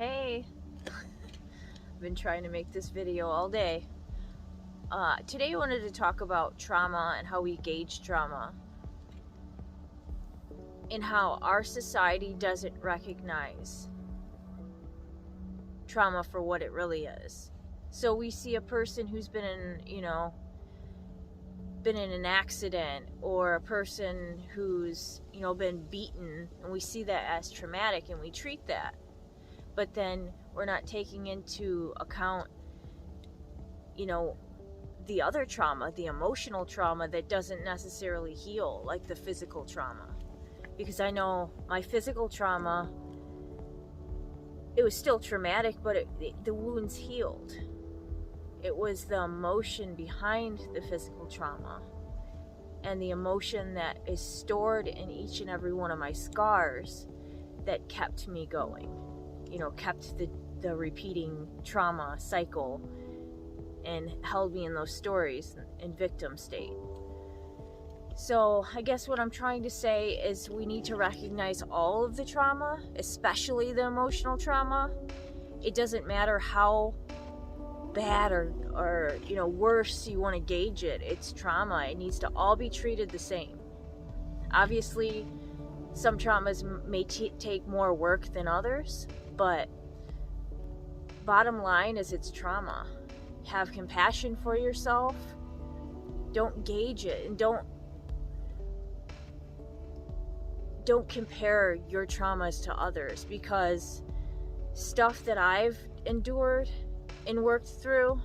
Hey, I've been trying to make this video all day. Today I wanted to talk about trauma and how we gauge trauma and how our society doesn't recognize trauma for what it really is. So we see a person who's been in an accident, or a person who's, been beaten, and we see that as traumatic and we treat that. But then we're not taking into account, the other trauma, the emotional trauma that doesn't necessarily heal, like the physical trauma. Because I know my physical trauma, it was still traumatic, but the wounds healed. It was the emotion behind the physical trauma and the emotion that is stored in each and every one of my scars that kept me going. Kept the repeating trauma cycle and held me in those stories in victim state. So I guess what I'm trying to say is we need to recognize all of the trauma, especially the emotional trauma. It doesn't matter how bad or worse you want to gauge it. It's trauma. It needs to all be treated the same. Obviously, some traumas may take more work than others, but bottom line is it's trauma. Have compassion for yourself. Don't gauge it, and don't compare your traumas to others, because stuff that I've endured and worked through,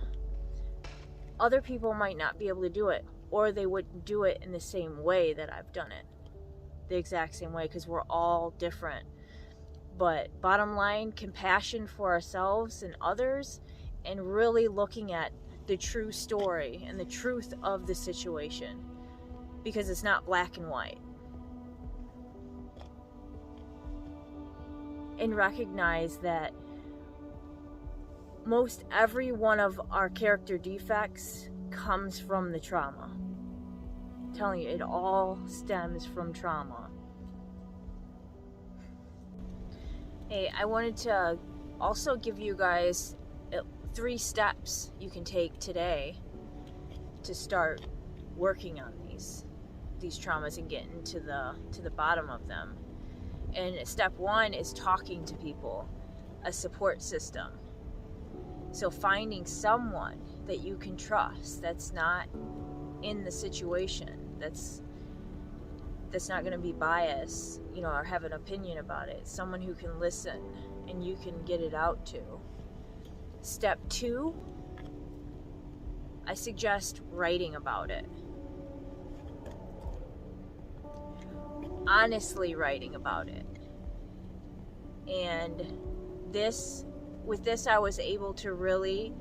other people might not be able to do it, or they wouldn't do it in the same way that I've done it, the exact same way, because we're all different. But bottom line, compassion for ourselves and others, and really looking at the true story and the truth of the situation, because it's not black and white. And recognize that most every one of our character defects comes from the trauma. I'm telling you, it all stems from trauma. Hey, I wanted to also give you guys 3 steps you can take today to start working on these traumas and getting to the bottom of them. And step 1 is talking to people, a support system. So finding someone that you can trust, that's not in the situation, that's not going to be biased, or have an opinion about it. Someone who can listen and you can get it out to. Step 2, I suggest writing about it. Honestly writing about it. And with this I was able to really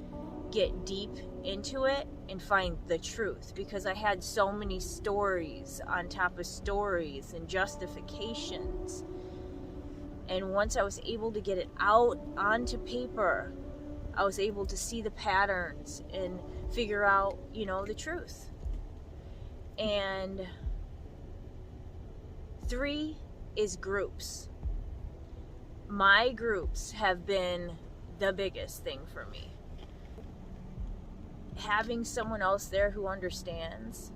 get deep into it and find the truth, because I had so many stories on top of stories and justifications. And once I was able to get it out onto paper, I was able to see the patterns and figure out, the truth. And 3 is groups. My groups have been the biggest thing for me. Having someone else there who understands.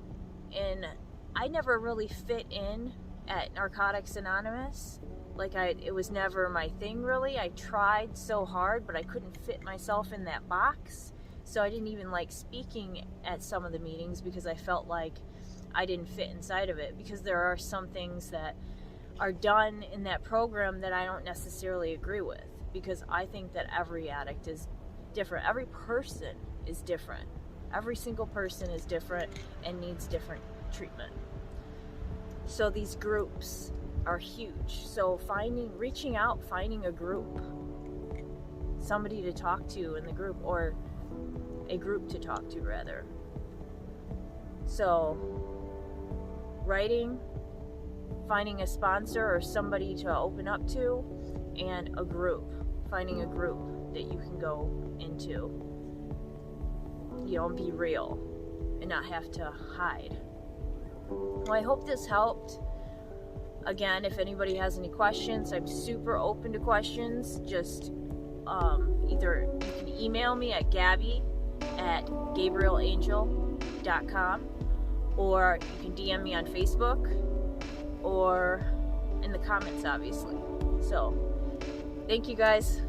And I never really fit in at Narcotics Anonymous. It was never my thing, really. I tried so hard, but I couldn't fit myself in that box. So I didn't even like speaking at some of the meetings, because I felt like I didn't fit inside of it, because there are some things that are done in that program that I don't necessarily agree with, because I think that every addict is different. Every person is different. Every single person is different and needs different treatment. So these groups are huge. So reaching out, finding a group, somebody to talk to in the group, or a group to talk to rather. So writing, finding a sponsor or somebody to open up to, and a group, finding a group that you can go into, and be real and not have to hide. Well, I hope this helped. Again, if anybody has any questions, I'm super open to questions. Just either you can email me at gabby@gabrielangel.com, or you can DM me on Facebook or in the comments, obviously. So thank you guys.